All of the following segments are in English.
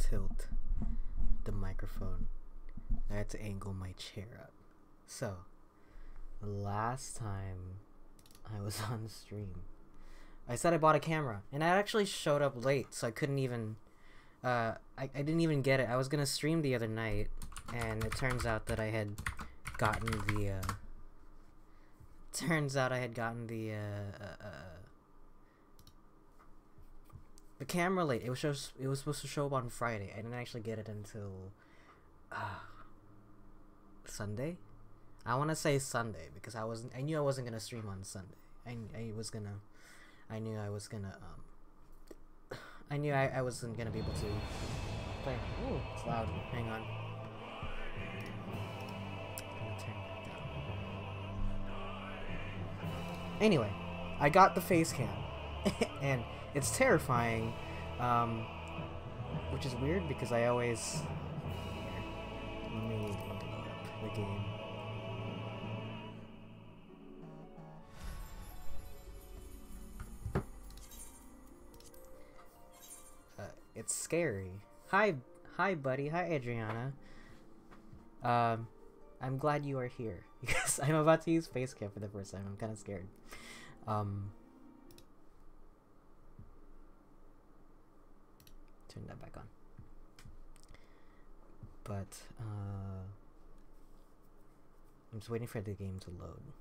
tilt the microphone. I had to angle my chair up. So, last time I was on stream, I said I bought a camera, and I actually showed up late, so I couldn't even, I didn't even get it. I was gonna stream the other night, and it turns out that I had gotten the camera late. It was supposed to show up on Friday. I didn't actually get it until Sunday. I want to say Sunday because I knew I wasn't gonna stream on Sunday. I knew I wasn't gonna be able to play. Ooh, it's loud. Hang on. I'm gonna turn that down. Anyway, I got the face cam, and it's terrifying, which is weird because I always. Let me load up the game. It's scary. Hi, buddy. Hi, Adriana. I'm glad you are here because I'm about to use Facecam for the first time. I'm kind of scared. Turn that back on. But I'm just waiting for the game to load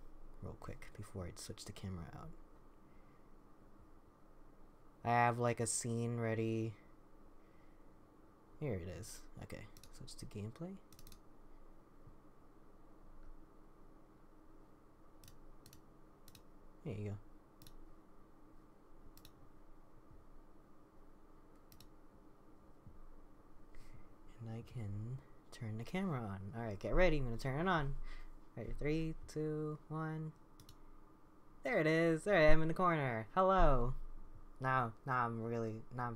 real quick before I switch the camera out. I have like a scene ready. Here it is. Okay, switch to gameplay. There you go. And I can turn the camera on. Alright, get ready. I'm gonna turn it on. Ready, 3, 2, 1. There it is. There I am in the corner. Hello. Now I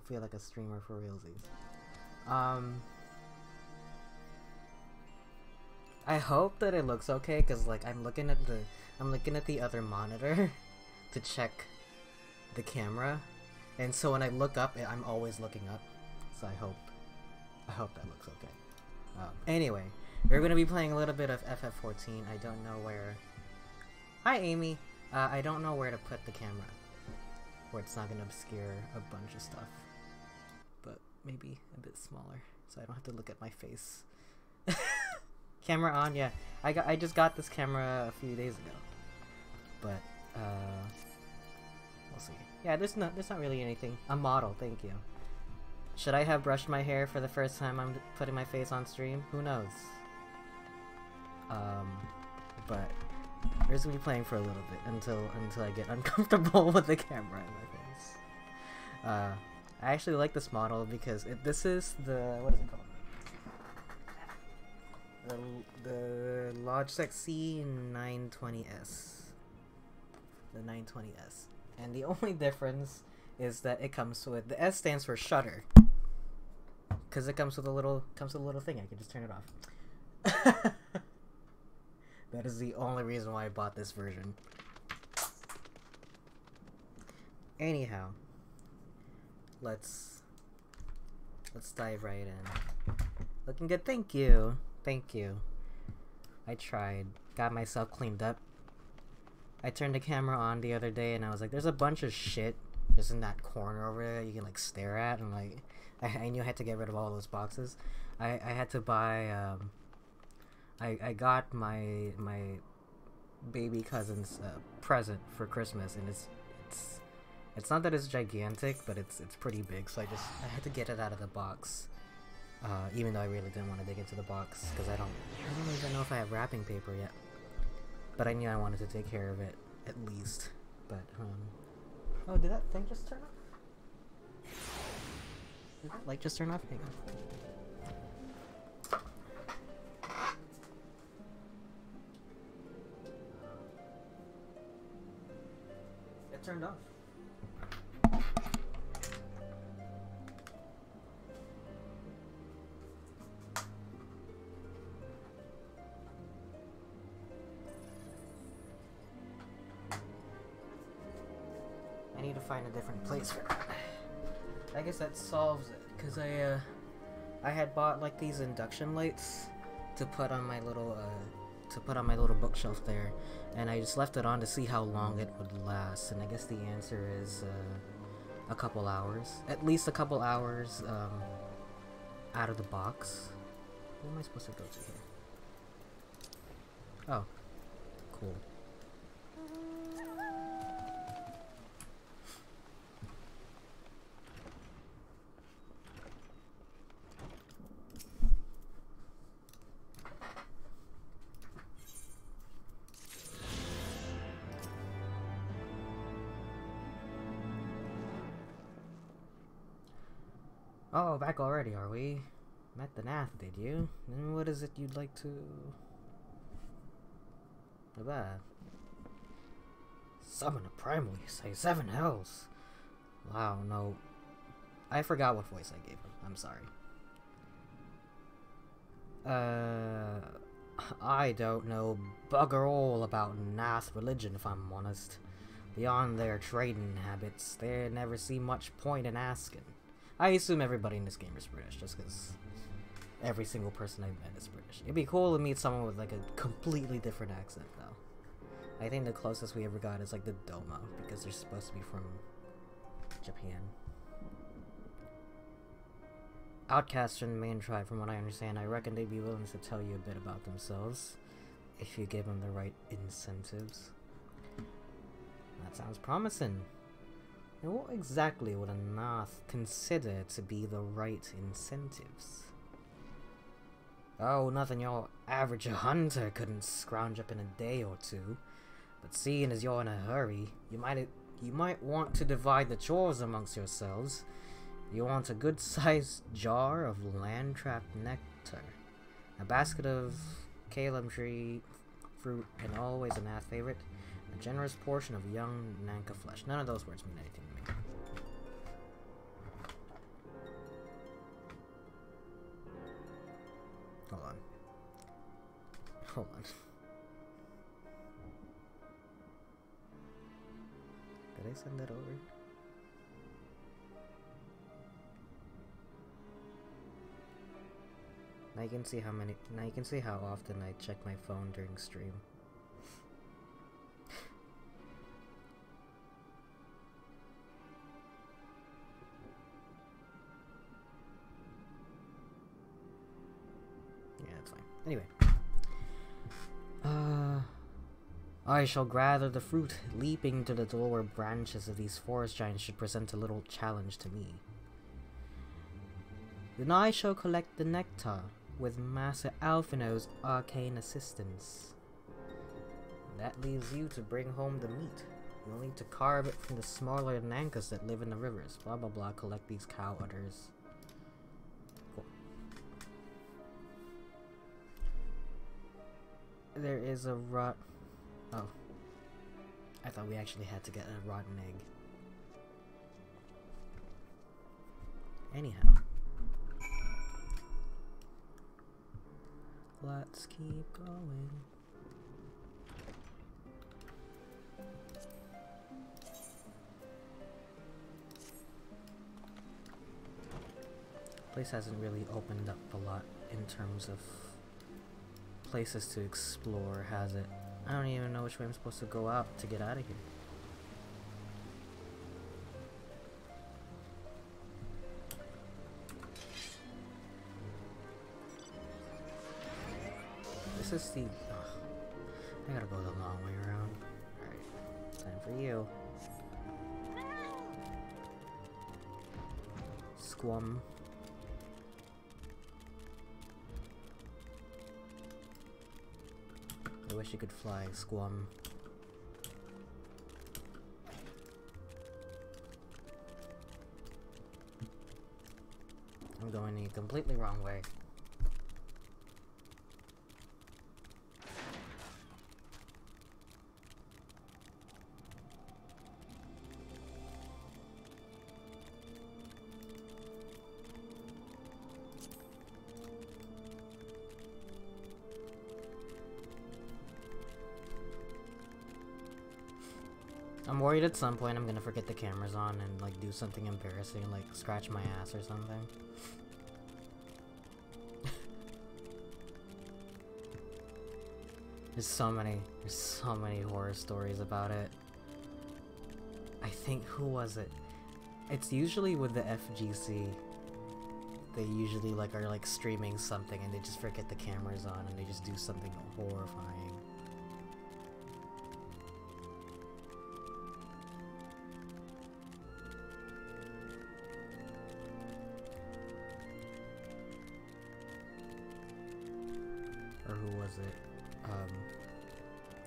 feel like a streamer for realsies. I hope that it looks okay, cause like I'm looking at the other monitor to check the camera, and so when I look up, I'm always looking up. So I hope that looks okay. Anyway, we're gonna be playing a little bit of FF14. I don't know where. Hi, Amy. I don't know where to put the camera, where it's not gonna obscure a bunch of stuff. But maybe a bit smaller, so I don't have to look at my face. Camera on, yeah. I just got this camera a few days ago, but we'll see. Yeah, there's not really anything. A model, thank you. Should I have brushed my hair for the first time I'm putting my face on stream? Who knows? But we're just gonna be playing for a little bit until I get uncomfortable with the camera in my face. I actually like this model because this is the, what is it called? The Logitech C920S. The 920S. And the only difference is that it comes with, the S stands for shutter. Cause it comes with a little thing, I can just turn it off. That is the only reason why I bought this version. Anyhow. Let's dive right in. Looking good, thank you. Thank you. I tried. Got myself cleaned up. I turned the camera on the other day and I was like, there's a bunch of shit just in that corner over there you can like stare at, and like I knew I had to get rid of all those boxes. I had to buy I got my baby cousin's present for Christmas, and it's not that it's gigantic, but it's pretty big, so I had to get it out of the box. Even though I really didn't want to dig into the box, because I don't even know if I have wrapping paper yet. But I knew I wanted to take care of it, at least. But, oh, did that thing just turn off? Did that light just turn off? Hang on. It turned off. I need to find a different place for that. I guess that solves it, because I I had bought like these induction lights to put on my little bookshelf there, and I just left it on to see how long it would last, and I guess the answer is a couple hours. At least a couple hours out of the box. Where am I supposed to go to here? Oh, cool. Oh, back already, are we? Met the Nath, did you? And what is it you'd like to... Bad. Summon a primal, you say? 7 hells! Wow, no. I forgot what voice I gave him. I'm sorry. I don't know bugger all about Nath religion, if I'm honest. Beyond their trading habits, there never seemed much point in asking. I assume everybody in this game is British, just because every single person I've met is British. It'd be cool to meet someone with like a completely different accent, though. I think the closest we ever got is like the Doma, because they're supposed to be from Japan. Outcasts from the main tribe, from what I understand, I reckon they'd be willing to tell you a bit about themselves, if you give them the right incentives. That sounds promising. And what exactly would a Nath consider to be the right incentives? Oh, nothing your average hunter couldn't scrounge up in a day or two. But seeing as you're in a hurry, you might want to divide the chores amongst yourselves. You want a good-sized jar of land-trapped nectar, a basket of Kalem tree fruit, and always a Nath favorite, a generous portion of young Nanka flesh. None of those words mean anything to me. Hold on. Hold on. Did I send that over? Now you can see how often I check my phone during stream. Yeah, that's fine. Anyway. I shall gather the fruit. Leaping to the lower branches of these forest giants should present a little challenge to me. Then I shall collect the nectar with Master Alphino's arcane assistance. That leaves you to bring home the meat. You'll need to carve it from the smaller Nankas that live in the rivers. Blah blah blah, collect these cow udders. Cool. There is a rot... Oh. I thought we actually had to get a rotten egg. Anyhow. Let's keep going. Place hasn't really opened up a lot in terms of places to explore, has it? I don't even know which way I'm supposed to go out to get out of here. This is the... I gotta go the long way around. Alright, time for you. Squum. I wish you could fly, Squum. I'm going the completely wrong way. I'm worried at some point I'm gonna forget the cameras on and like do something embarrassing, like scratch my ass or something. There's so many horror stories about it. I think, who was it? It's usually with the FGC. They usually like are like streaming something and they just forget the cameras on and they just do something horrifying. Or who was it?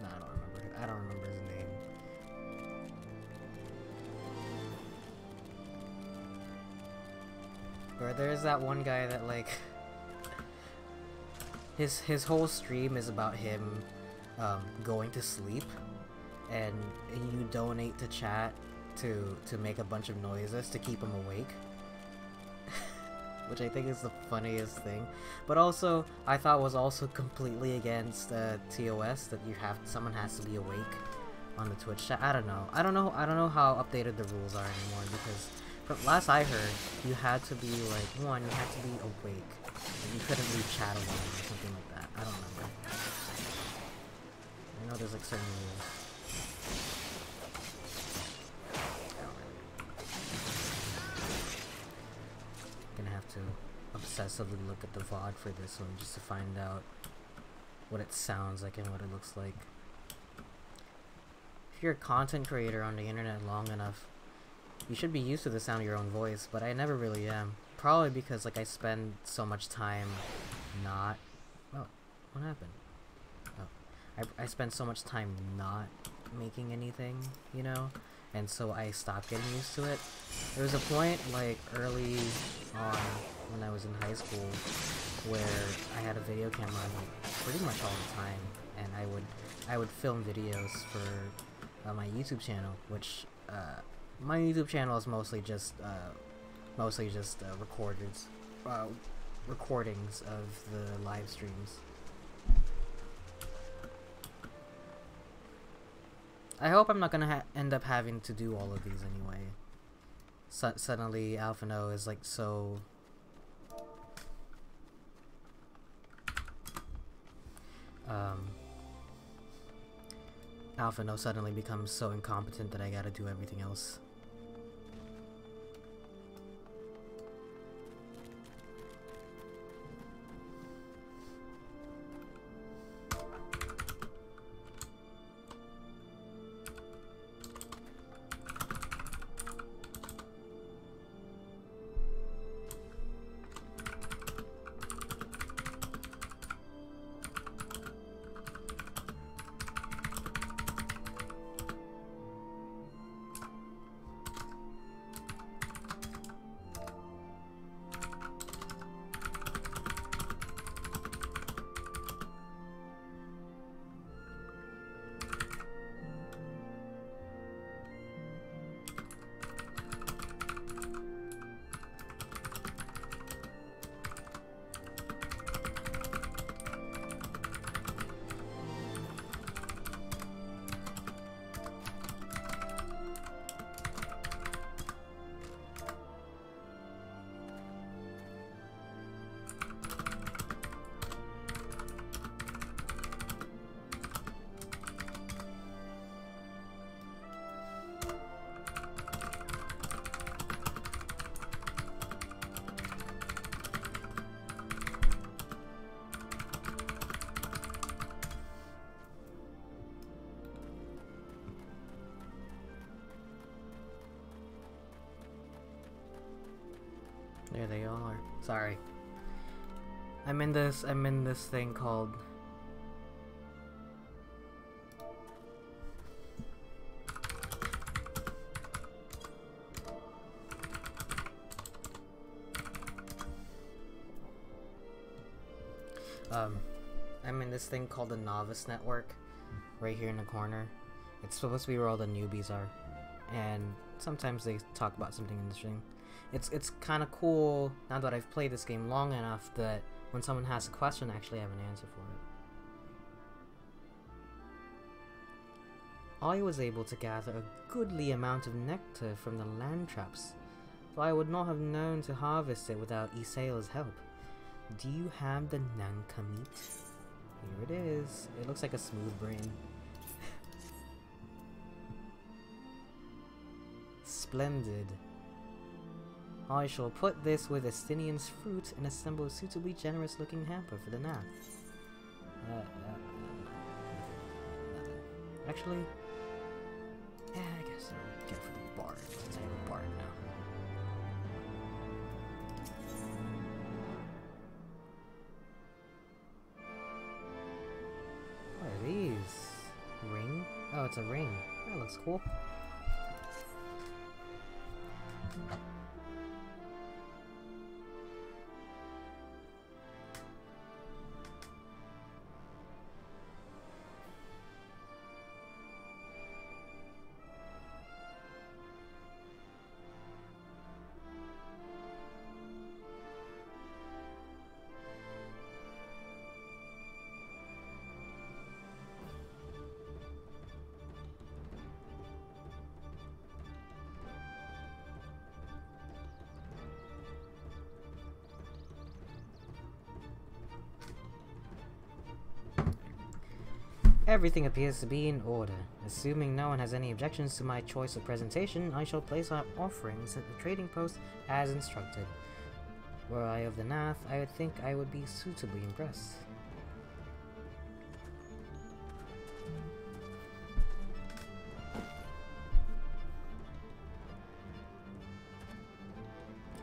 No, I don't remember. I don't remember his name. Or there's that one guy that like his whole stream is about him going to sleep, and you donate to chat to make a bunch of noises to keep him awake. Which I think is the funniest thing, but also I thought was also completely against TOS, that someone has to be awake on the Twitch chat. I don't know how updated the rules are anymore, because from last I heard, you had to be like, you had to be awake, and you couldn't leave chat alone or something like that. I don't remember. I know there's like certain rules. Gonna have to obsessively look at the VOD for this one just to find out what it sounds like and what it looks like. If you're a content creator on the internet long enough, you should be used to the sound of your own voice, but I never really am. Probably because like I spend so much time not... Oh, what happened? Oh, I spend so much time not making anything, you know? And so I stopped getting used to it. There was a point, like, early on when I was in high school where I had a video camera like, pretty much all the time, and I would film videos for my YouTube channel, which my YouTube channel is mostly just recordings of the live streams. I hope I'm not gonna end up having to do all of these anyway. Suddenly, Alpha No is like so... Alpha No suddenly becomes so incompetent that I gotta do everything else. There they all are. Sorry. I'm in this thing called... I'm in this thing called the Novice Network, right here in the corner. It's supposed to be where all the newbies are, and sometimes they talk about something in the stream. It's kind of cool now that I've played this game long enough that when someone has a question, I actually have an answer for it. I was able to gather a goodly amount of nectar from the land traps, though I would not have known to harvest it without Isaiah's help. Do you have the Nanka meat? Here it is. It looks like a smooth brain. Splendid. I shall put this with Estinian's fruit and assemble a suitably generous looking hamper for the nap. Actually, yeah, I guess I'll get it for the bard, since I have a bard now. What are these? Ring? Oh, it's a ring. That looks cool. Everything appears to be in order. Assuming no one has any objections to my choice of presentation, I shall place our offerings at the trading post as instructed. Were I of the Nath, I would think I would be suitably impressed.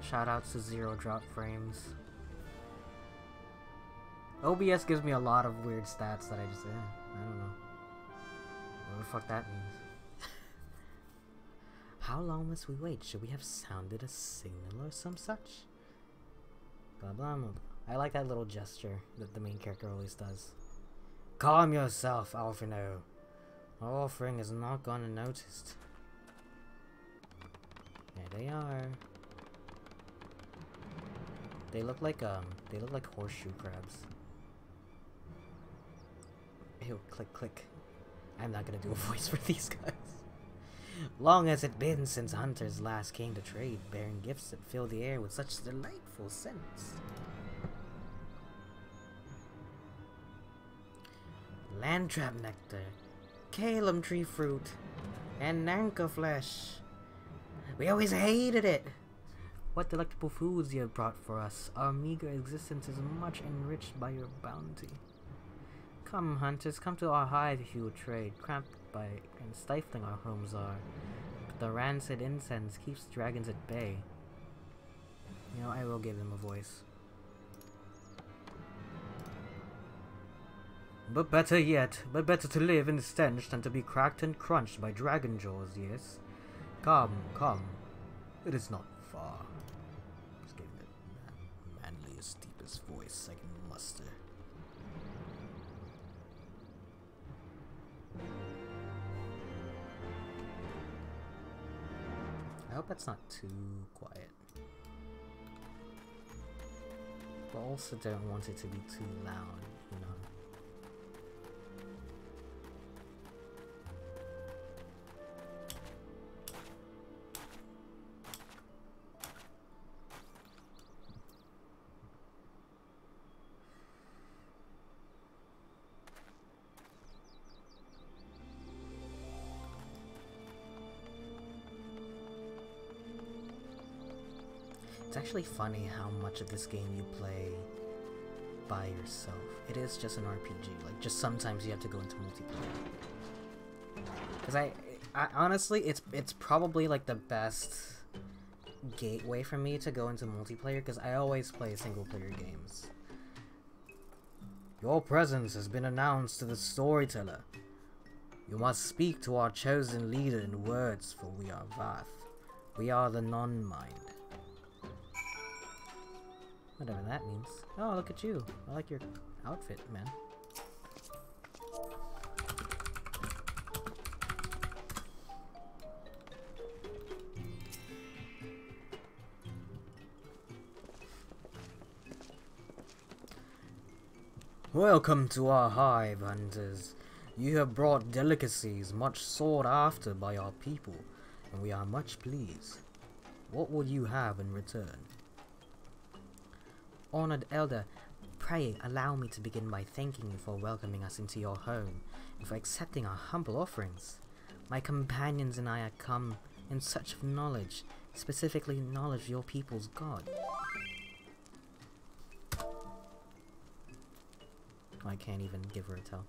Shoutouts to 0 drop frames. OBS gives me a lot of weird stats that I just, I don't know. What the fuck that means. How long must we wait? Should we have sounded a signal or some such? Blah blah blah. I like that little gesture that the main character always does. Calm yourself, Alfino. Our offering is not gone unnoticed. There they are. They look like horseshoe crabs. Ew, click, click. I'm not gonna do a voice for these guys. Long has it been since hunters last came to trade, bearing gifts that fill the air with such delightful scents. Landtrap nectar, Calum tree fruit, and Nanka flesh. We always hated it. What delectable foods you have brought for us. Our meager existence is much enriched by your bounty. Come, hunters, come to our hive if you would trade. Cramped by and stifling our homes are, but the rancid incense keeps dragons at bay. You know, I will give them a voice. But better to live in the stench than to be cracked and crunched by dragon jaws, yes? Come, come. It is not far. Just giving the manliest, deepest voice I can muster. I hope that's not too quiet. But also don't want it to be too loud, you know. It's actually funny how much of this game you play by yourself. It is just an RPG, like just sometimes you have to go into multiplayer. Because I honestly, it's probably like the best gateway for me to go into multiplayer, because I always play single player games. Your presence has been announced to the storyteller. You must speak to our chosen leader in words, for we are Vath. We are the non-mind. Whatever that means. Oh, look at you. I like your outfit, man. Welcome to our hive, hunters. You have brought delicacies much sought after by our people, and we are much pleased. What will you have in return? Honored Elder, pray allow me to begin by thanking you for welcoming us into your home and for accepting our humble offerings. My companions and I have come in search of knowledge, specifically knowledge of your people's God. I can't even give her a tell.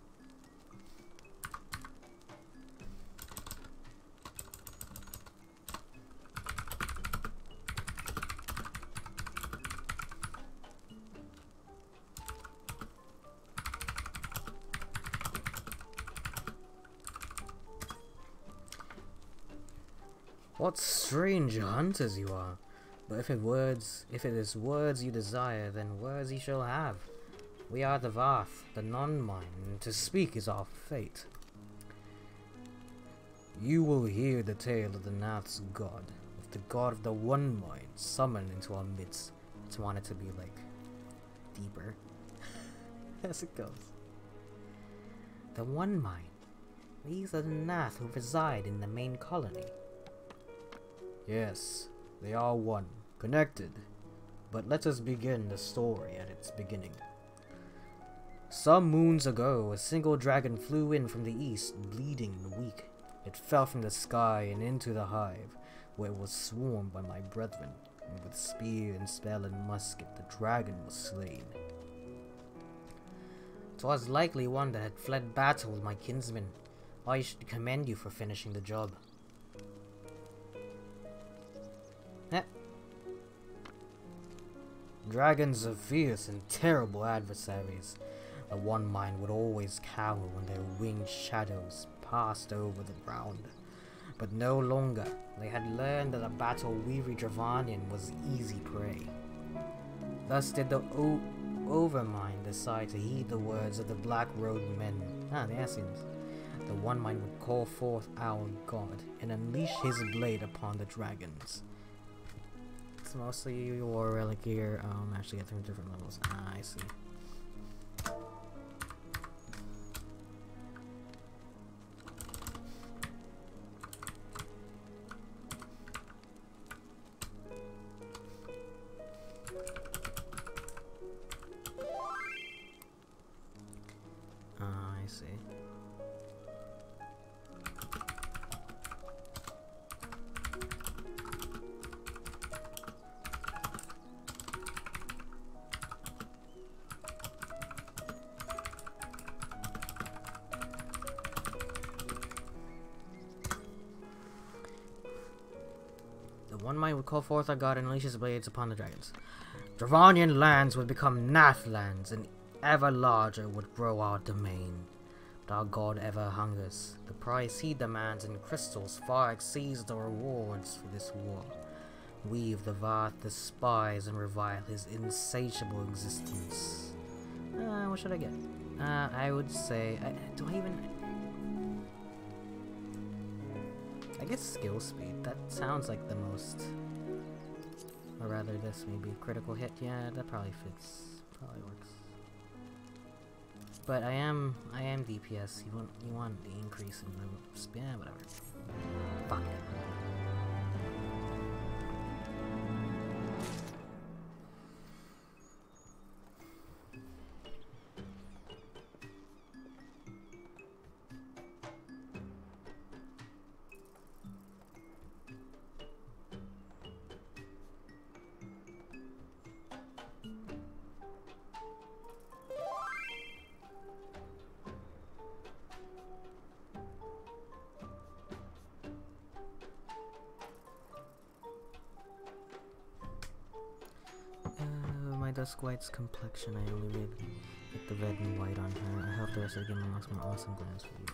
What strange hunters you are! But if it is words you desire, then words ye shall have. We are the Vath, the non-mind, and to speak is our fate. You will hear the tale of the Nath's god, of the god of the one mind, summoned into our midst. I just want it to be, like, deeper. As it goes. The one mind. These are the Nath who reside in the main colony. Yes, they are one, connected. But let us begin the story at its beginning. Some moons ago, a single dragon flew in from the east, bleeding and weak. It fell from the sky and into the hive, where it was swarmed by my brethren, and with spear and spell and musket the dragon was slain. 'Twas likely one that had fled battle with my kinsmen. I should commend you for finishing the job. Dragons are fierce and terrible adversaries. The one mind would always cower when their winged shadows passed over the ground. But no longer. They had learned that a battle-weary Dravanian was easy prey. Thus did the Overmind decide to heed the words of the Black-Robed men. The Assyrians. The one mind would call forth our god and unleash his blade upon the dragons. It's mostly your relic gear. Actually get through different levels. I see. I see. One mind would call forth our god and unleash his blades upon the dragons. Dravanian lands would become Nath lands, and ever larger would grow our domain. But our god ever hungers. The price he demands in crystals far exceeds the rewards for this war. We of the Vath despise and revile his insatiable existence. What should I get? I would say... do I even... I guess skill speed. That sounds like the most. Or rather, this maybe critical hit. Yeah, that probably fits. Probably works. But I am DPS. You want the increase in the speed? Yeah, whatever. Fuck it. Dusk White's complexion, I only read get the red and white on her. I hope the rest of the game unlocks more awesome glance for you.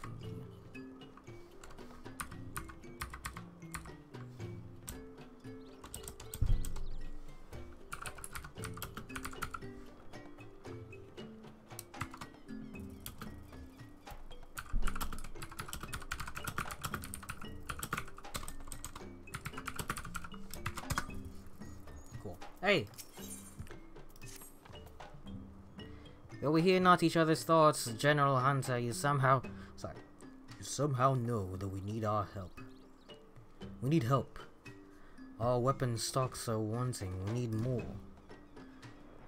Cool. Hey! Though we hear not each other's thoughts, General Hunter, you somehow know that we need our help. We need help. Our weapon stocks are wanting. We need more.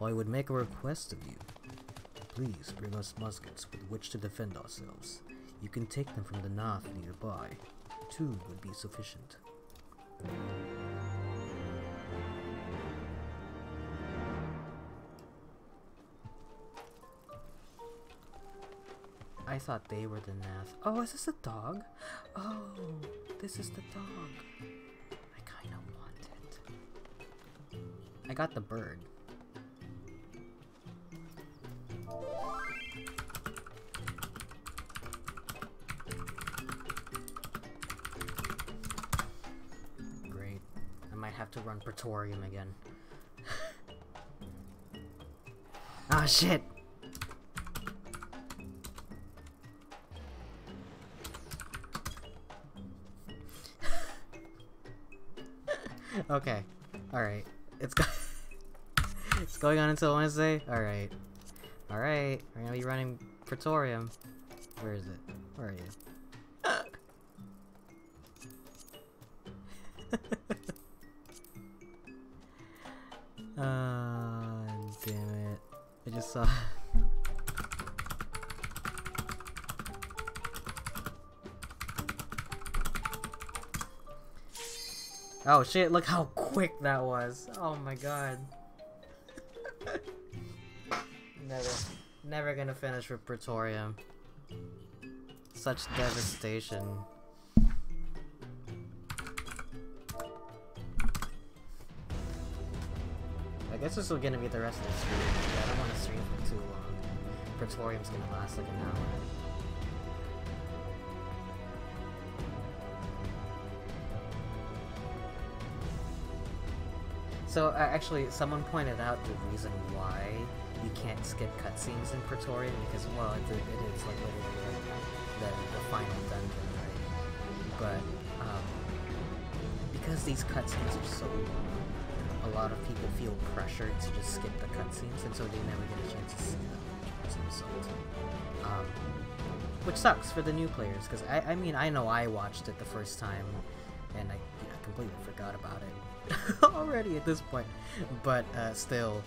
I would make a request of you. Please bring us muskets with which to defend ourselves. You can take them from the Nath nearby. 2 would be sufficient. I thought they were the Nath. Oh, is this a dog? Oh, this is the dog. I kind of want it. I got the bird. Great. I might have to run Praetorium again. Ah, shit! Okay. Alright. It's going on until Wednesday? Alright. Alright. We're gonna be running Praetorium. Where is it? Where are you? Damn it. I just saw... Oh shit, look how quick that was. Oh my god. Never gonna finish with Praetorium. Such devastation. I guess this is gonna be the rest of the stream. I don't want to stream for too long. Praetorium's gonna last like an hour. So, actually, someone pointed out the reason why you can't skip cutscenes in Praetorium, because, well, it is, like, literally the final dungeon, right? But, because these cutscenes are so long, a lot of people feel pressured to just skip the cutscenes, and so they never get a chance to see them as a result. Which sucks for the new players, because, I mean, I know I watched it the first time, and I completely forgot about it. Already at this point, but still,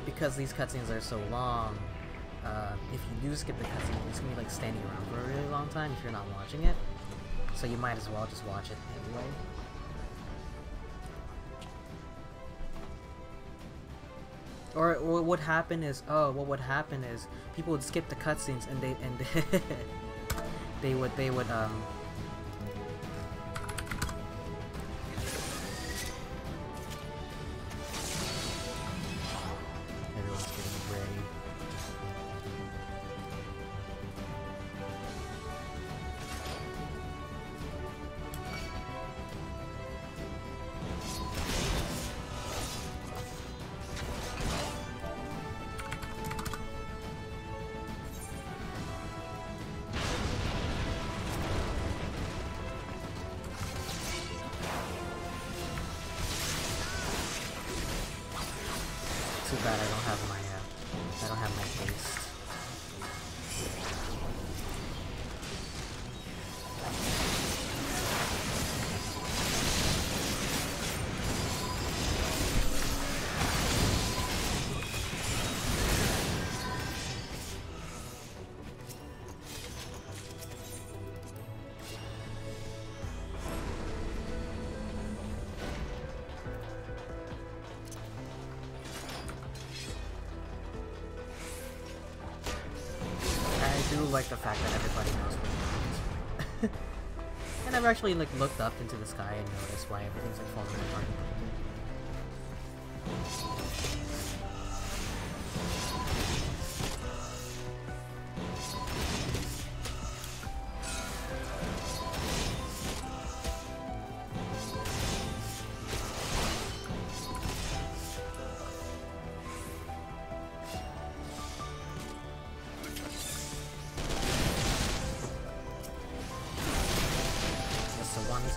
because these cutscenes are so long, if you do skip the cutscene, you're just gonna be like standing around for a really long time if you're not watching it. So you might as well just watch it anyway. Or what would happen is, people would skip the cutscenes and they would everyone's getting ready. Too bad I don't have my haste. I do like the fact that everybody knows what it is. I never actually like looked up into the sky and noticed why everything's like falling apart.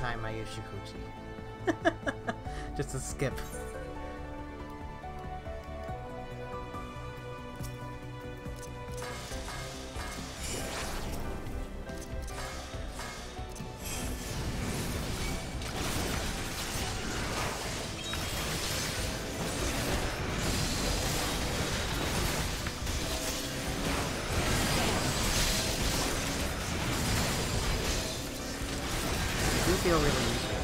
Time I use Shikuchi. Just to skip. feel really useful.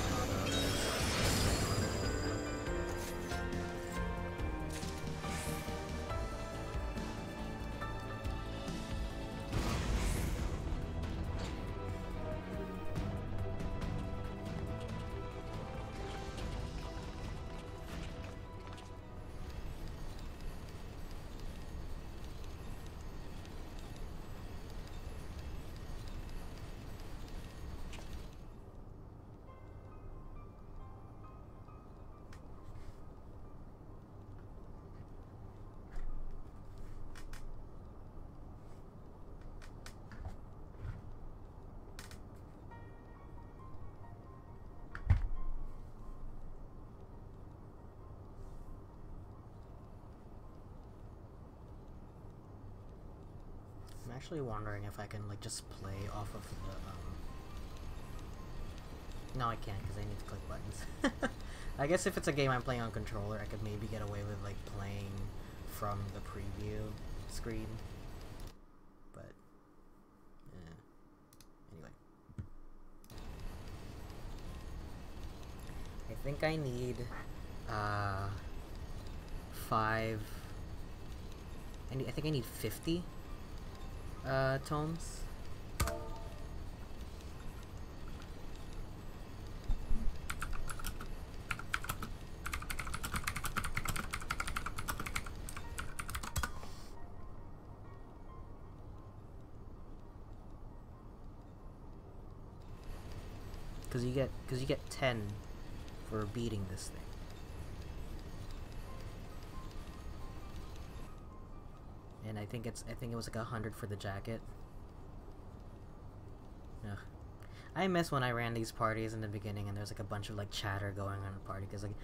I'm actually wondering if I can like just play off of the No, I can't because I need to click buttons. I guess if it's a game I'm playing on controller, I could maybe get away with like playing from the preview screen. But yeah. Anyway. I think I need 5 I think I need 50 tomes. Because you get 10 for beating this thing. And I think it was like 100 for the jacket. Ugh. I miss when I ran these parties in the beginning and there's like a bunch of like chatter going on in the party because like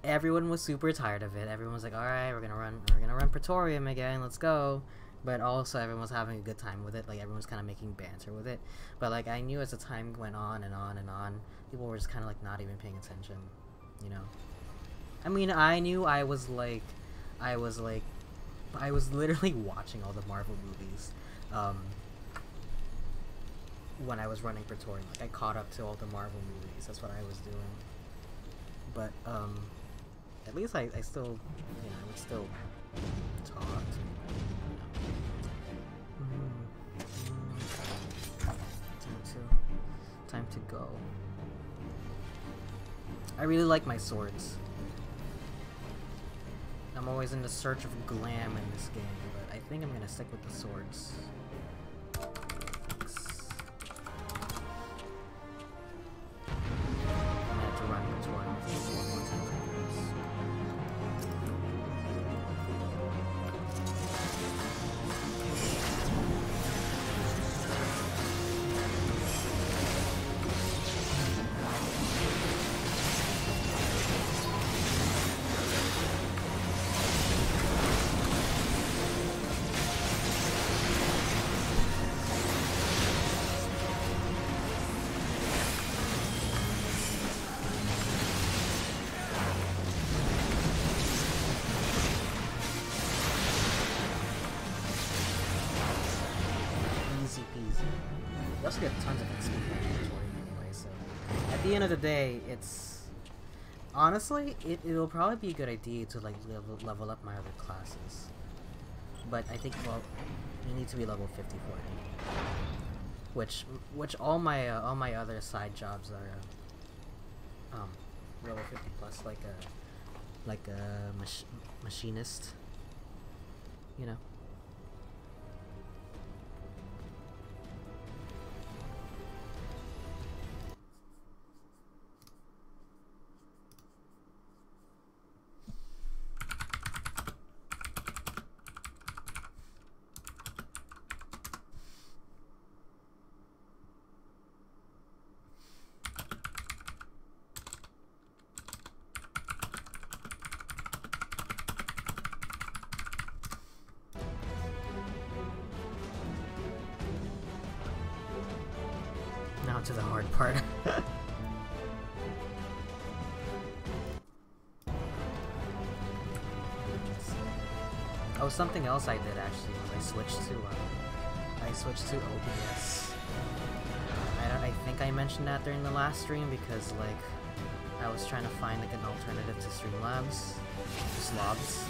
everyone was super tired of it. Everyone was like, all right, we're gonna run Praetorium again, let's go. But also everyone was having a good time with it. Like everyone was kind of making banter with it. But like I knew as the time went on and on and on, people were just kind of like not even paying attention, you know. I mean, I knew I was literally watching all the Marvel movies when I was running Praetorium. Like I caught up to all the Marvel movies. That's what I was doing. But at least I still, you know, I would still talk to Time to go. I really like my swords. I'm always in the search of glam in this game, but I think I'm gonna stick with the swords. I'm gonna have to run Praetorium with this one more time. You also get tons of XP from Heavensward anyway, so at the end of the day, it's honestly it'll probably be a good idea to like level up my other classes. But I think, well, you need to be level 50 for it. Which all my other side jobs are level 50 plus, like a machinist, you know. Now to the hard part. Oh, something else I did actually was I switched to OBS. I think I mentioned that during the last stream because, like, I was trying to find, like, an alternative to Streamlabs. Slobs.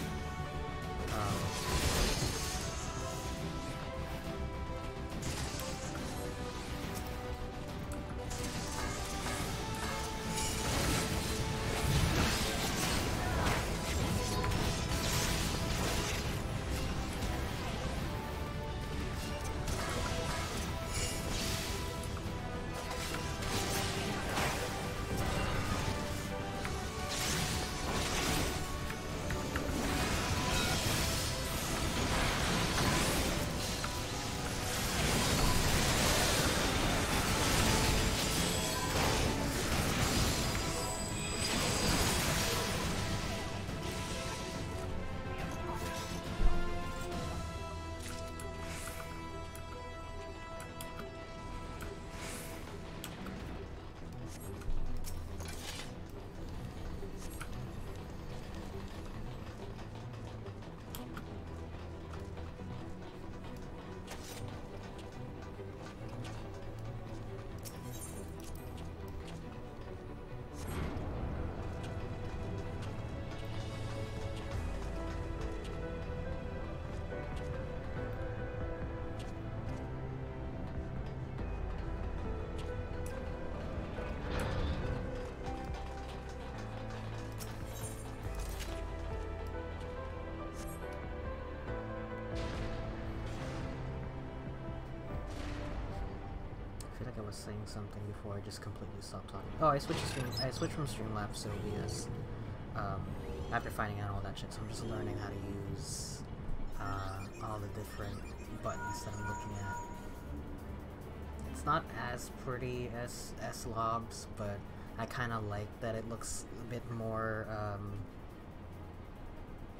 I was saying something before I just completely stopped talking. Oh, I switched from Streamlabs to OBS after finding out all that shit. So I'm just learning how to use all the different buttons that I'm looking at. It's not as pretty as S-Lobs, but I kind of like that it looks a bit more.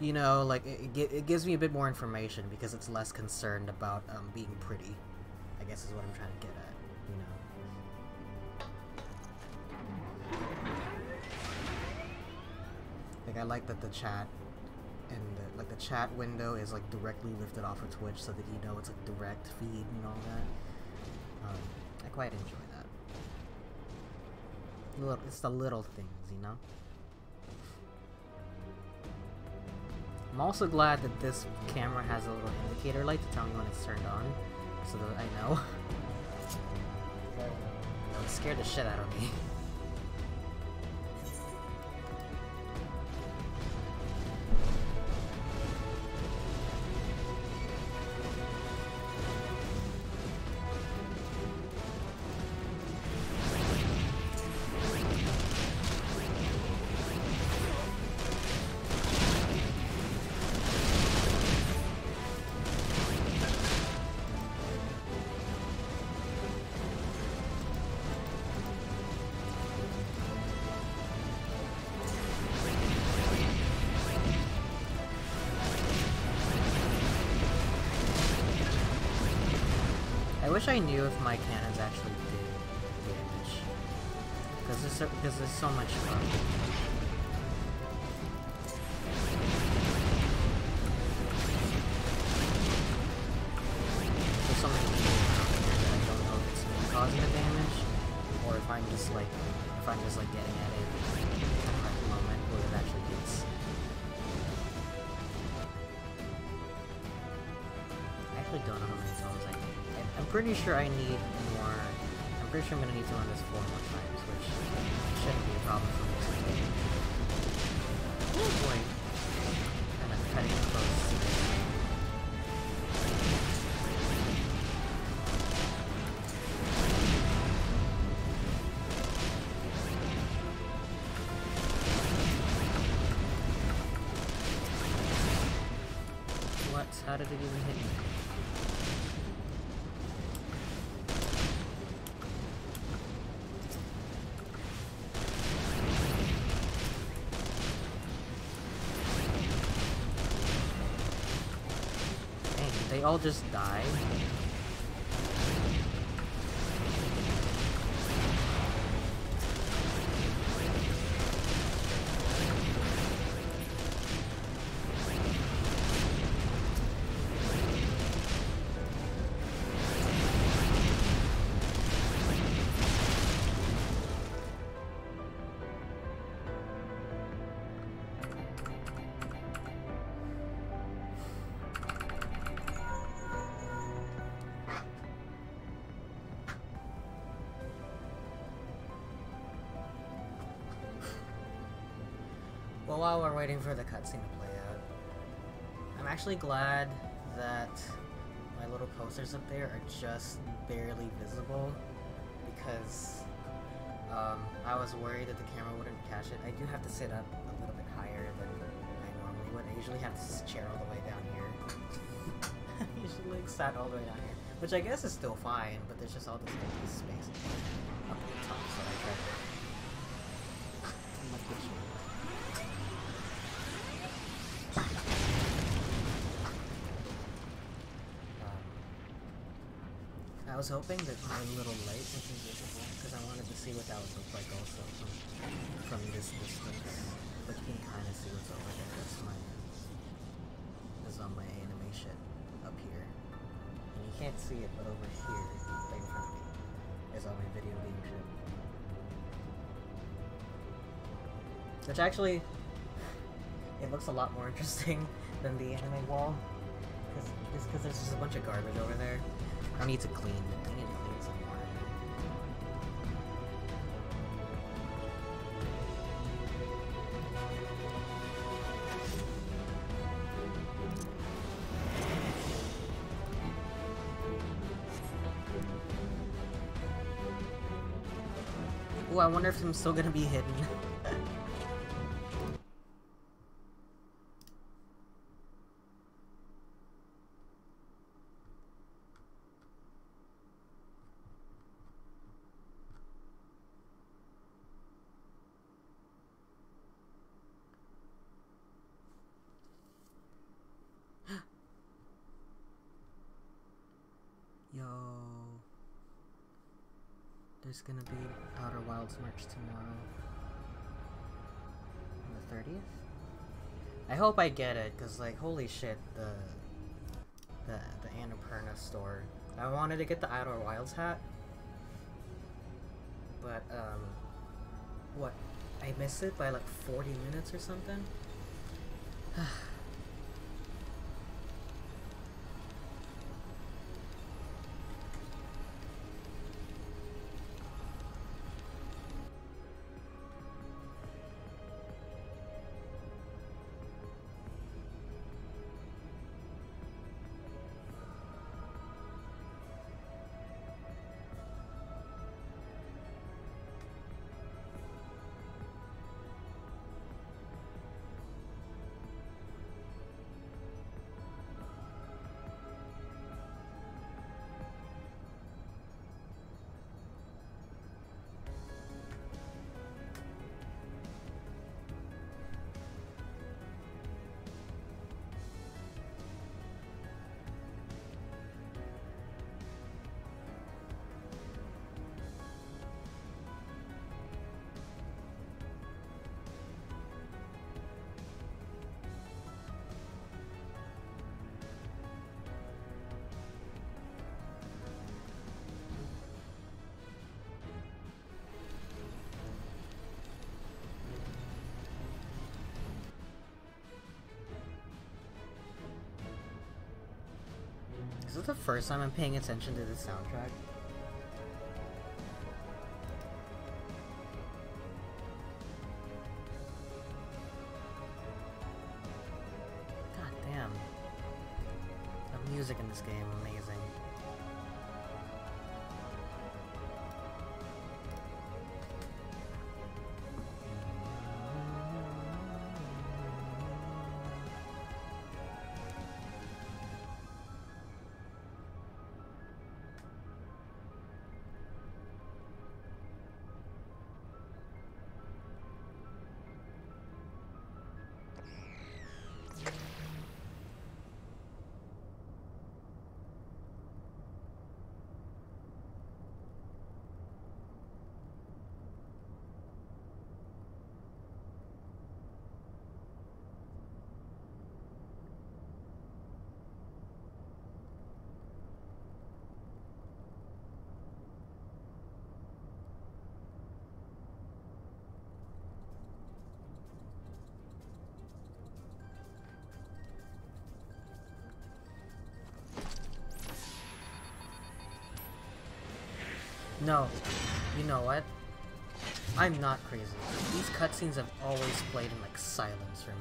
You know, like it gives me a bit more information because it's less concerned about being pretty. I guess is what I'm trying to get at. You know. Like I like that the chat and the chat window is like directly lifted off of Twitch so that you know it's like direct feed and all that. I quite enjoy that. It's the little things, you know. I'm also glad that this camera has a little indicator light to tell me when it's turned on, so that I know. It scared the shit out of me. I wish I knew if my cannons actually did damage, because there's so much fun. There's so many people out there that I don't know if it's me causing the damage, or if I'm just like getting at it at the right moment where it actually hits. I actually don't know how many times I need. I'm pretty sure I need more. I'm pretty sure I'm gonna need to run this 4 more times, which shouldn't be a problem for me to do. Oh boy. And I'm cutting it close. What? How did it even hit me? They all just die. So while we're waiting for the cutscene to play out, I'm actually glad that my little posters up there are just barely visible, because I was worried that the camera wouldn't catch it. I do have to sit up a little bit higher than I normally would. I usually have this chair all the way down here. I usually like sat all the way down here, which I guess is still fine, but there's just all this empty space up at the top, so I tried to I was hoping that my little light was invisible, because I wanted to see what that would look like also from this distance. But you can kind of see what's over there. That's on my animation up here. And you can't see it, but over here, right in front of me, is all my video game shit. Which actually, it looks a lot more interesting than the anime wall. Just because there's just a bunch of garbage over there. I need to clean some more. Ooh, I wonder if I'm still gonna be hidden. Yo, there's gonna be Outer Wilds merch tomorrow, on the 30th? I hope I get it, cause like, holy shit, the Annapurna store. I wanted to get the Outer Wilds hat, but what? I missed it by like 40 minutes or something? Is this the first time I'm paying attention to this soundtrack? God damn. The music in this game, amazing. No. You know what? I'm not crazy. These cutscenes have always played in, like, silence for me.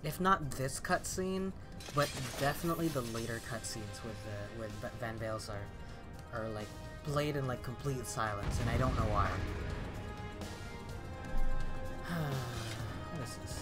If not this cutscene, but definitely the later cutscenes with Van Vales are like played in like complete silence, and I don't know why. What is this?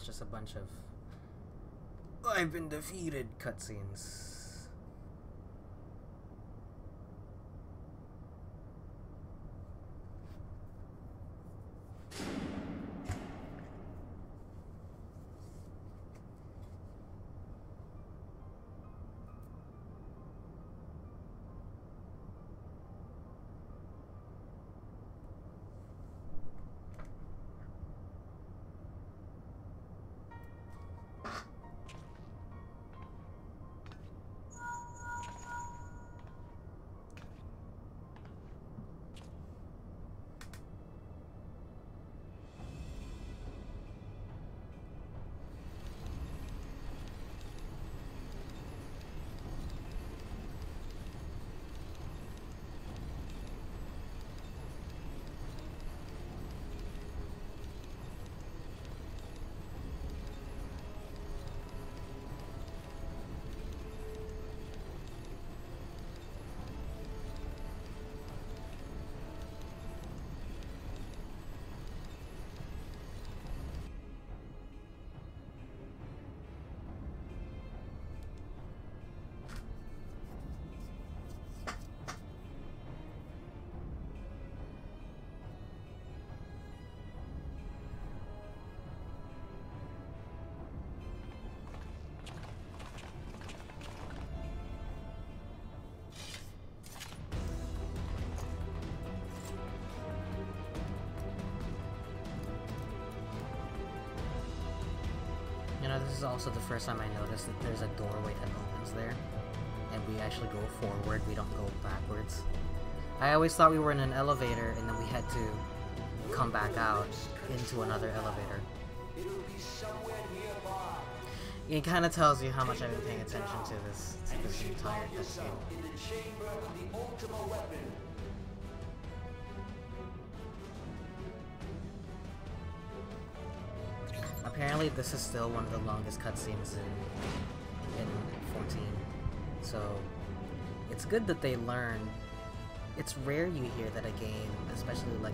Just a bunch of I've been defeated cutscenes. You know, this is also the first time I noticed that there's a doorway that opens there, and we actually go forward, we don't go backwards. I always thought we were in an elevator, and then we had to come back out into another elevator. It kind of tells you how much I've been paying attention to this entire cutscene. Apparently this is still one of the longest cutscenes in 14, so it's good that they learn. It's rare you hear that a game, especially like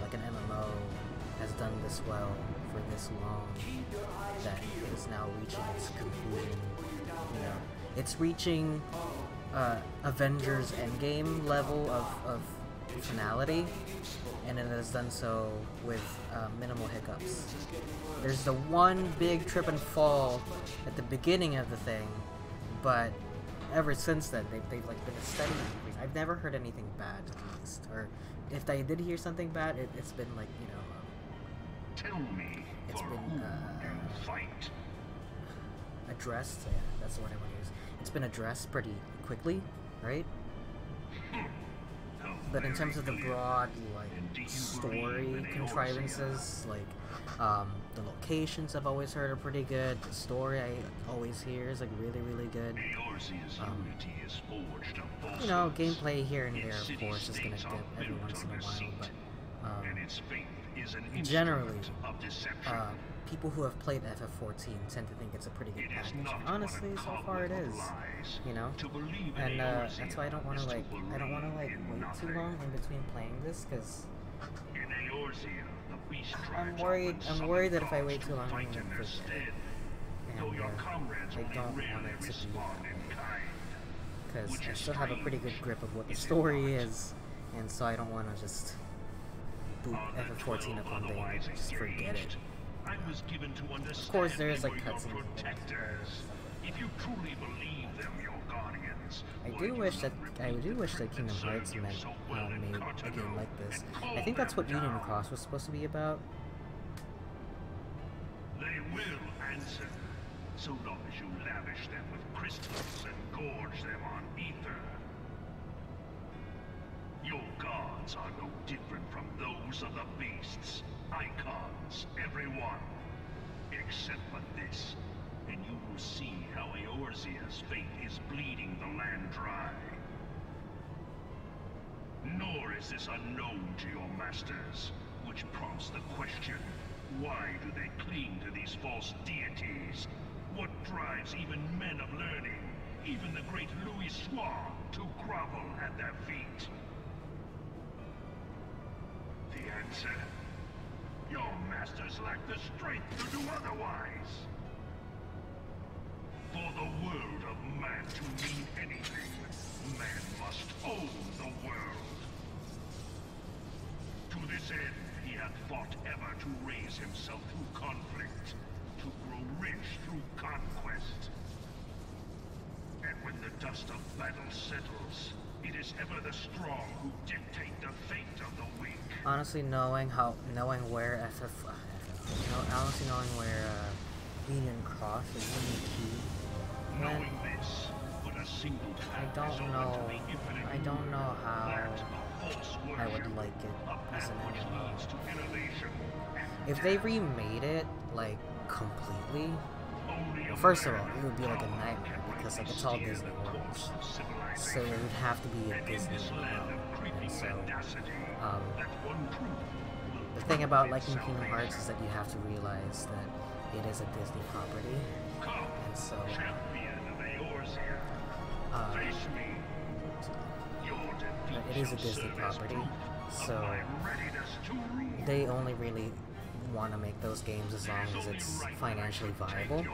like an MMO, has done this well for this long, that it is now reaching its conclusion. You know, it's reaching Avengers Endgame level of finality, and it has done so with minimal hiccups. There's the one big trip and fall at the beginning of the thing, but ever since then they've like been a steady increase. I've never heard anything bad, at least, or if I did hear something bad, it's been like, you know, tell me, it's been fight. Addressed. Yeah, that's the word I want to use. It's been addressed pretty quickly, right? But in terms of the broad, like, story contrivances, like, the locations I've always heard are pretty good. The story I always hear is, like, really, really good. You know, gameplay here and there, of course, is gonna dip every once in a while, but And its faith is an generally, instrument of deception. people who have played FF14 tend to think it's a pretty good It is package. not And honestly, but a so far it cobweb of is. lies. You know, To believe in and Eorzea that's why I don't want is to to wait believe in too nothing. long in between playing this, because In Eorzea, the beast I'm tribes worried. often I'm summon worried that if I gods wait to too long, I'm fight gonna in their forget stead. it. Though your And comrades I only don't want rarely it to be respond in kind. because Which I is still have a pretty good strange, grip of what the is it story not? is, and so I don't want to just boot On the FF14 up 12 one day otherwise and just forget it. engaged, I was given to understand course, there is, they like, were your cutscenes in it. protectors. If you truly believe them your guardians, I why do you wish not that repeat the Kingdom that Hearts served you meant so well in made a Cotonou game like this. and call I think that's them what Union down? Cross was supposed to be about. They will answer, so long as you lavish them with crystals and gorge them on ether. Your gods are no different from those of the beasts. Icons, every one. Except for this, and you will see how Eorzea's fate is bleeding the land dry. Nor is this unknown to your masters, which prompts the question, why do they cling to these false deities? What drives even men of learning, even the great Louis Soir, to grovel at their feet? The answer? Your masters lack the strength to do otherwise. For the world of man to mean anything, man must own the world. To this end, he hath fought ever to raise himself through conflict, to grow rich through conquest. And when the dust of battle settles, it is ever the strong who dictate the fate of the weak. Honestly, knowing where Union Cross is really key. Knowing this, but a single I path don't is open know. to the infinite. I don't know how That of false I would worship, like it a as path an which MMO. leads to innovation. If they remade it like completely, Only a first of man all, it would be like a power nightmare can because like rightly it's all steer Disney the World, course of so civilization. it would have to be a And in Disney this land MMO. of creeping And so mendacity, that one truth will the thing about prove its liking Kingdom Hearts is salvation. that you have to realize that it is a Disney property, Come, and so champion of Eorzea, face me. Your defeat it is a shall Disney serve as property, proof so of my readiness to rule. they only really want to make those games as long as it's financially viable.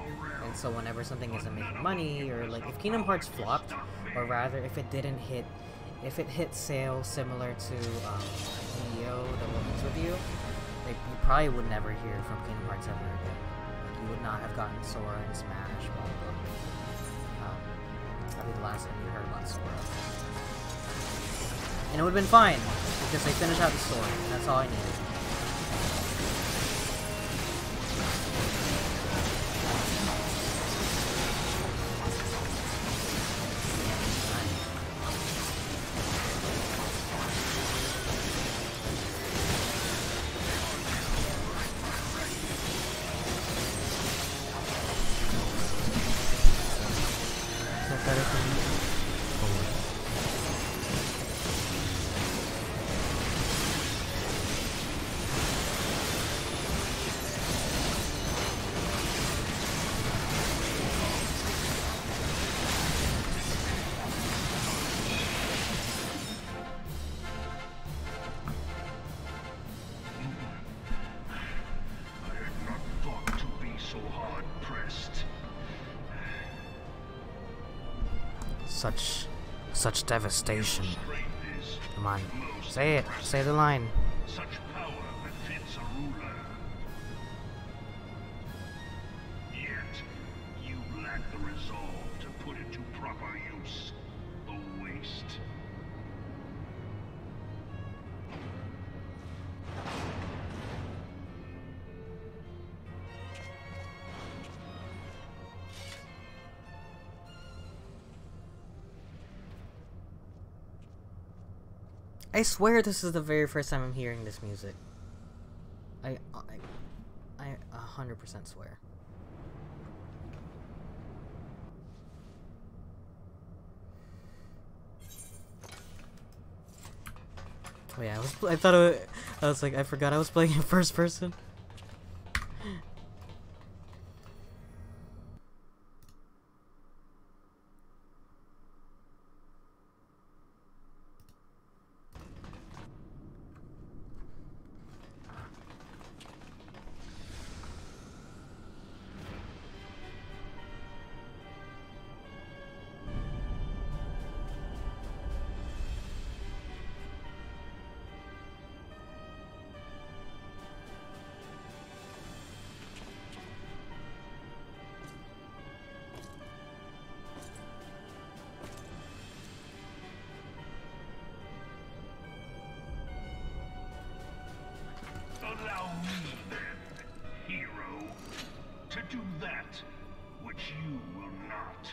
And so whenever something isn't making money, or like if Kingdom Hearts flopped, or rather if it didn't hit, if it hit sales similar to Neo, The Woman's With You, you probably would never hear from Kingdom Hearts ever again. Like, you would not have gotten Sora and Smash, blah blah blah. That'd be the last time you heard about Sora. And it would have been fine, because they finished out the story, and that's all I needed. Is that better for me? I had not thought to be so hard-pressed. Such devastation. Strength is Come on, most say it. Say the line. such power befits a ruler. Yet, you lack the resolve to put it to proper use. A waste. I swear this is the very first time I'm hearing this music. I 100% swear. Oh yeah, I thought I was like, I forgot I was playing in first person. Allow me then, hero, to do that which you will not.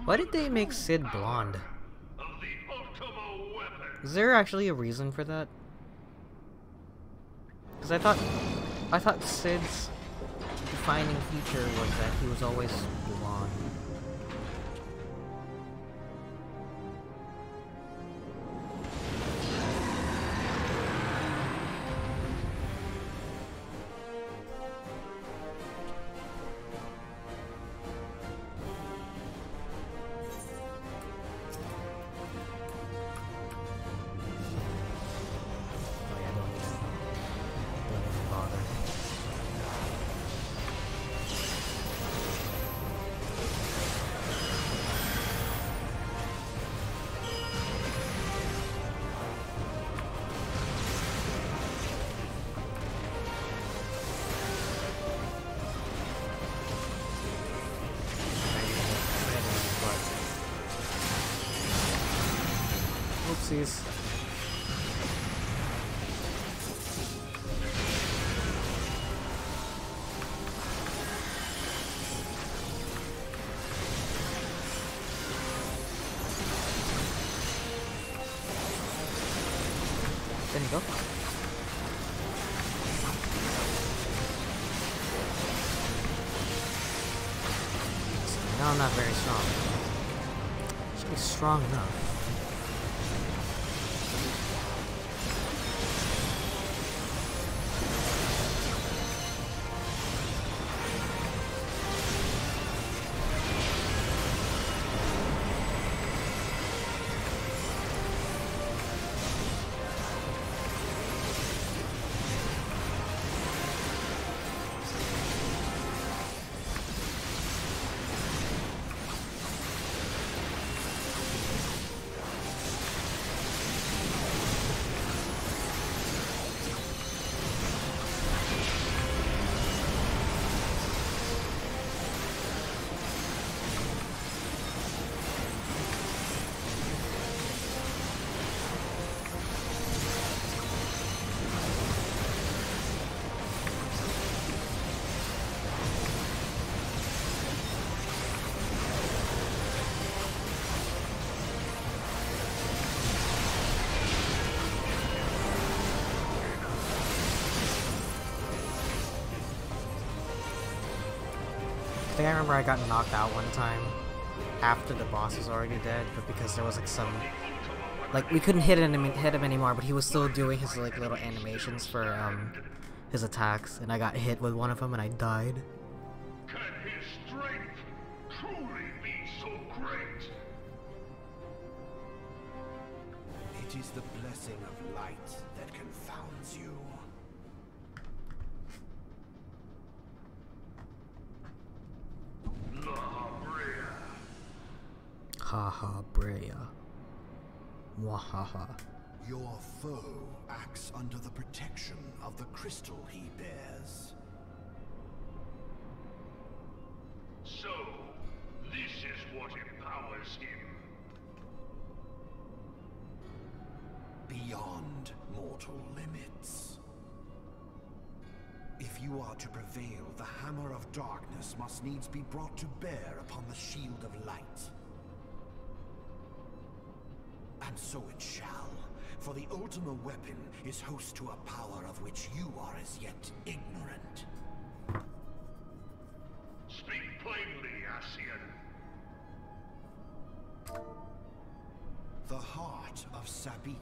Why did they make Sid blonde? Is there actually a reason for that? Because I thought Sid's defining feature was that he was always blonde. Oopsies. There you go. Now I'm not very strong. Should be strong enough. I think I remember I got knocked out one time after the boss was already dead, but because there was like some, like we couldn't hit him anymore, but he was still doing his like little animations for his attacks, and I got hit with one of them and I died. Can his strength truly be so great? It is the blessing of light that confounds you. Haha, Brea. Mwahaha. Your foe acts under the protection of the crystal he bears. So, this is what empowers him. Beyond mortal limits. If you are to prevail, the hammer of darkness must needs be brought to bear upon the shield of light. And so it shall, for the Ultima weapon is host to a power of which you are as yet ignorant. Speak plainly, Ascian. The heart of Sabik.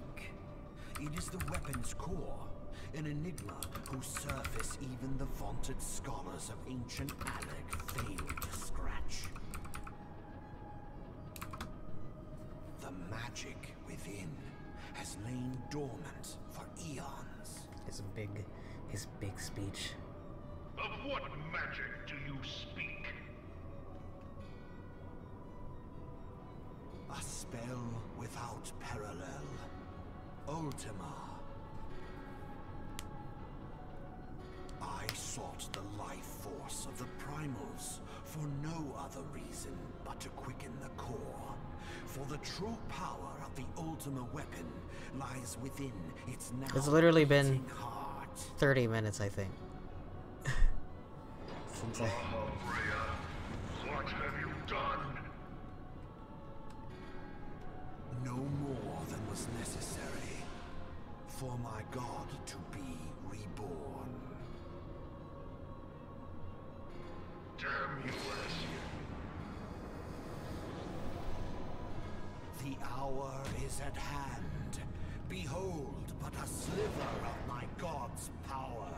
It is the weapon's core, an enigma whose surface even the vaunted scholars of ancient Alec failed to scratch. The magic within has lain dormant for eons. His big speech. Of what magic do you speak? A spell without parallel. Ultima. I sought the life force of the primals for no other reason but to quicken the core. For the true power of the Ultima weapon lies within its now It's literally been beating heart. 30 minutes, I think. Since I... Freya, what have you done? No more than was necessary for my god to be reborn. Damn you, Ascian. The hour is at hand. Behold but a sliver of my god's power.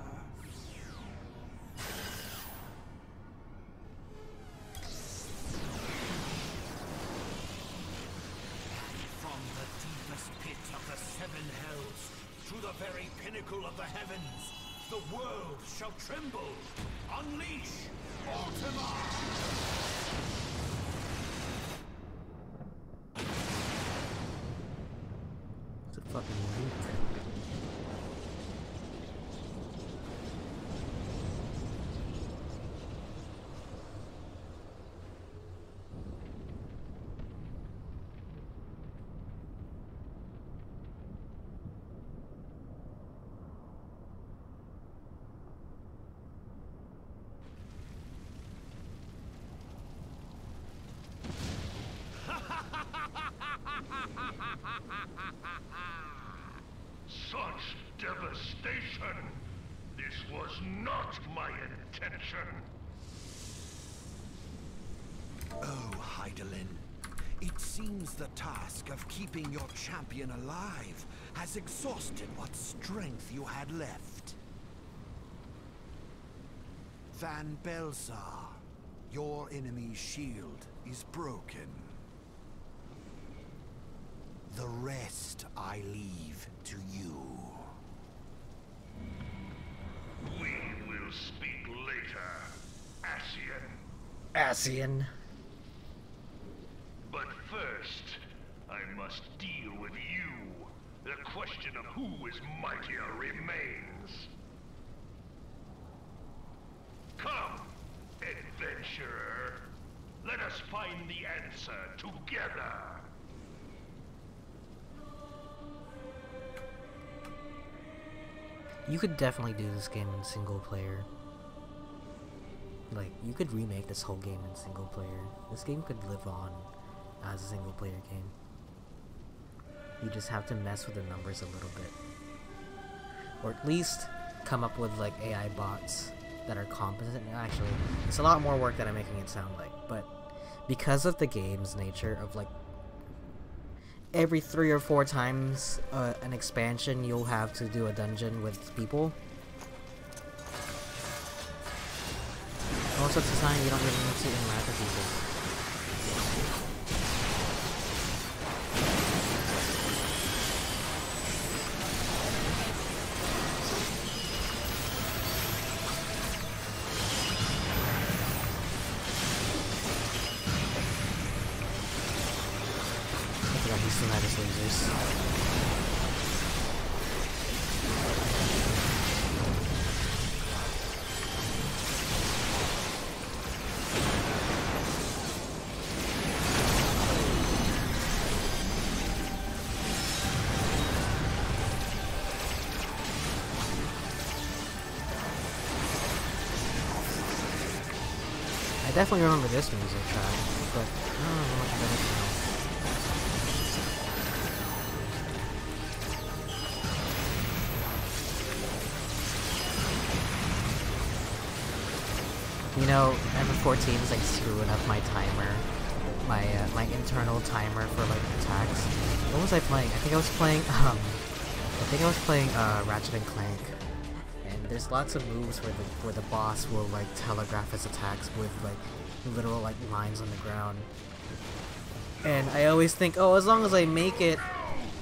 From the deepest pit of the seven hells to the very pinnacle of the heavens, the world shall tremble. Unleash Ultima! It's a fucking leak. Such devastation! This was not my intention! Oh, Heidelin. It seems the task of keeping your champion alive has exhausted what strength you had left. Van Belzar, your enemy's shield is broken. The rest I leave to you. We will speak later, Ascian. Ascian. But first, I must deal with you. The question of who is mightier remains. Come, adventurer. Let us find the answer together. You could definitely do this game in single player. Like, you could remake this whole game in single player. This game could live on as a single player game. You just have to mess with the numbers a little bit. Or at least come up with like AI bots that are competent. Actually, it's a lot more work than I'm making it sound like. But because of the game's nature of like every 3 or 4 times an expansion, you'll have to do a dungeon with people. Most of the time, you don't really need to interact with people. I forgot he still had his lasers. I definitely remember this music track, but I don't know much of anything else. You know, FF14 is like screwing up my timer, my internal timer for like attacks. What was I playing? I think I was playing Ratchet and Clank. And there's lots of moves where the boss will like telegraph his attacks with like literal like lines on the ground. And I always think, oh, as long as I make it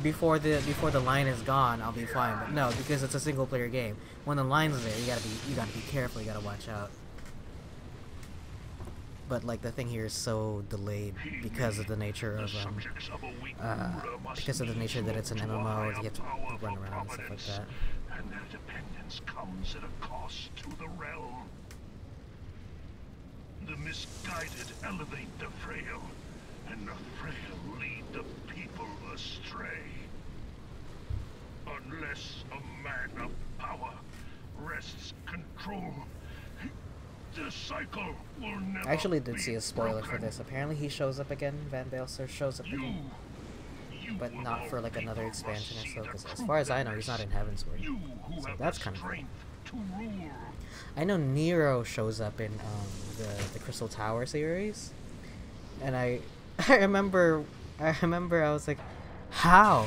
before the line is gone, I'll be fine. But no, because it's a single player game. When the line's there, you gotta be careful. You gotta watch out. But like the thing here is so delayed because of the nature of because of the nature that it's an MMO. You have to run around and stuff like that. And their dependence comes at a cost to the realm. The misguided elevate the frail, and the frail lead the people astray. Unless a man of power wrests control, the cycle will never I actually did see a spoiler broken. for this. Apparently he shows up again. Van Baelster shows up again. But not for like another expansion or so, because as far as I know, he's not in Heavensward. So that's kind of cool. I know Nero shows up in the Crystal Tower series, and I remember I was like, how?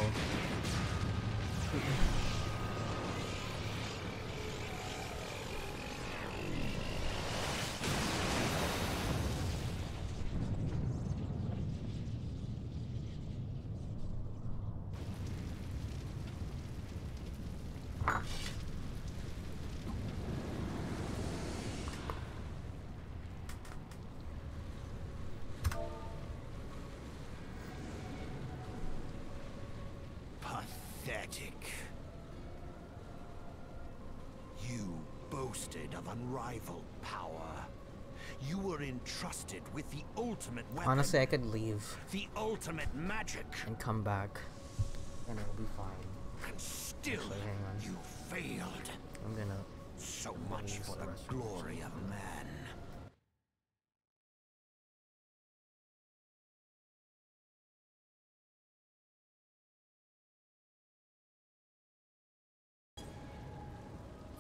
Pathetic. You boasted of unrivaled power. You were entrusted with the ultimate weapon. Honestly, I could leave The ultimate magic. and come back, and it'll be fine. And still, Actually, hang on. you failed. I'm gonna. So much for the glory of man.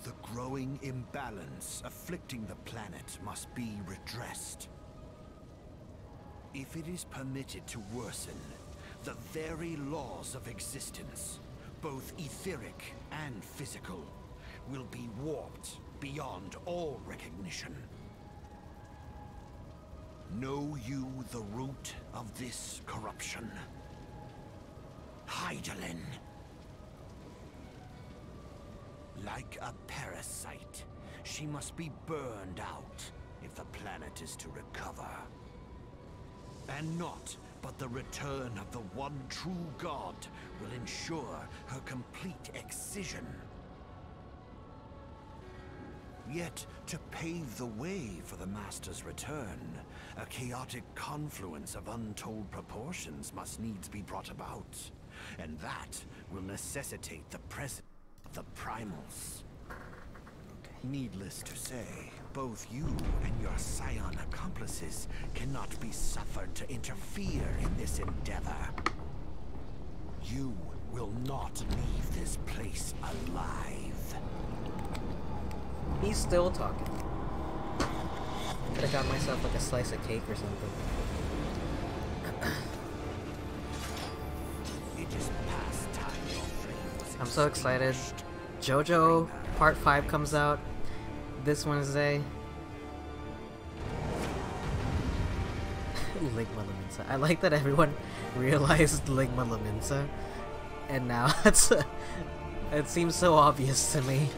The growing imbalance afflicting the planet must be redressed. If it is permitted to worsen, the very laws of existence, both etheric and physical, will be warped beyond all recognition. Know you the root of this corruption? Hydaelyn. Like a parasite, she must be burned out if the planet is to recover. And naught but the return of the one true God will ensure her complete excision. Yet, to pave the way for the Master's return, a chaotic confluence of untold proportions must needs be brought about. And that will necessitate the presence of the primals. Needless to say, both you and your scion accomplices cannot be suffered to interfere in this endeavor. You will not leave this place alive. He's still talking. Could have got myself like a slice of cake or something. It is past time your flame was I'm so excited. extinguished. JoJo Part 5 comes out this Wednesday. Ligma Laminsa. I like that everyone realized Ligma Laminsa, and now it seems so obvious to me.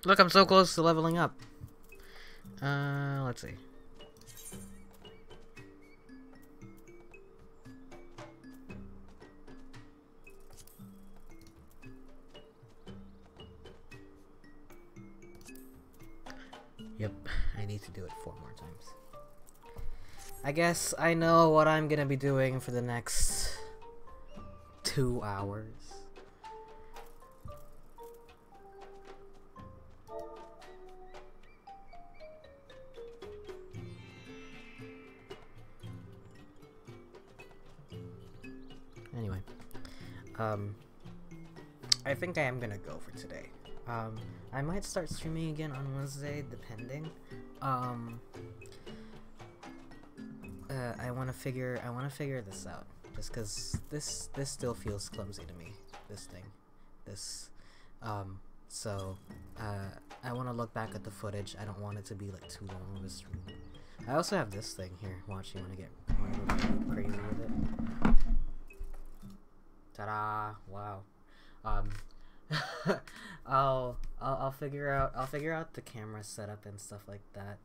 Look, I'm so close to leveling up. Let's see. Yep, I need to do it 4 more times. I guess I know what I'm gonna be doing for the next 2 hours. Anyway, I think I am gonna go for today. I might start streaming again on Wednesday, depending. I wanna figure this out, just cause this still feels clumsy to me. This thing, so I wanna look back at the footage. I don't want it to be like too long of a stream. I also have this thing here. Watch, you wanna get crazy with it? Ta-da! Wow. I'll figure out the camera setup and stuff like that.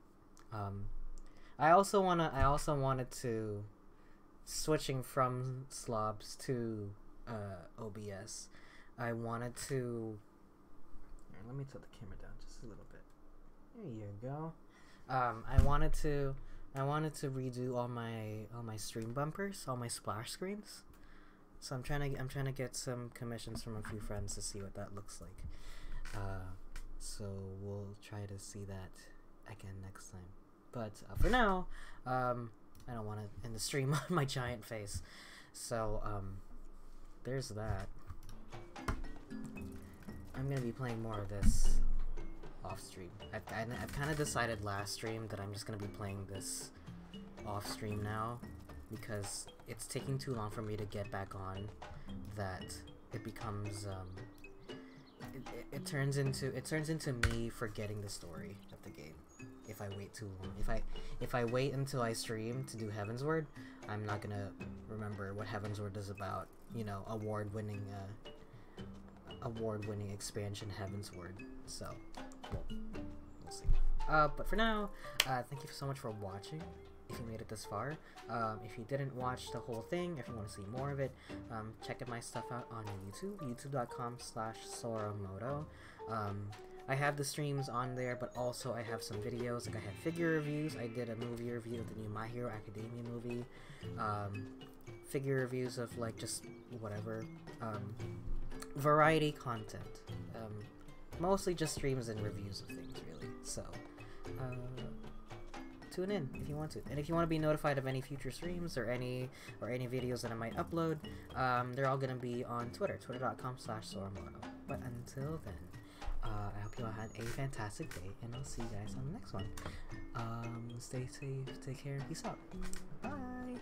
I also wanted to, switching from slobs to OBS. I wanted to. Here, let me tilt the camera down just a little bit. There you go. I wanted to redo all my stream bumpers, all my splash screens. So I'm trying to get some commissions from a few friends to see what that looks like. So we'll try to see that again next time. But for now, I don't want to end the stream on my giant face. So there's that. I'm gonna be playing more of this off stream. I've kind of decided last stream that I'm just gonna be playing this off stream now, because it's taking too long for me to get back on, that it becomes it turns into me forgetting the story of the game if I wait too long. If I wait until I stream to do Heavensward, I'm not gonna remember what Heavensward is about. You know, award-winning expansion Heavensward. So we'll see. But for now, thank you so much for watching. If you made it this far, if you didn't watch the whole thing, if you want to see more of it, check my stuff out on YouTube, youtube.com/soramoto. I have the streams on there, but also I have some videos. Like, I had figure reviews. I did a movie review of the new My Hero Academia movie. Figure reviews of, like, just whatever. Variety content. Mostly just streams and reviews of things, really. So, tune in if you want to, and if you want to be notified of any future streams or any videos that I might upload, they're all gonna be on Twitter, twitter.com/soramoto. But until then, I hope you all had a fantastic day, and I'll see you guys on the next one. Stay safe, take care, and peace out. Bye.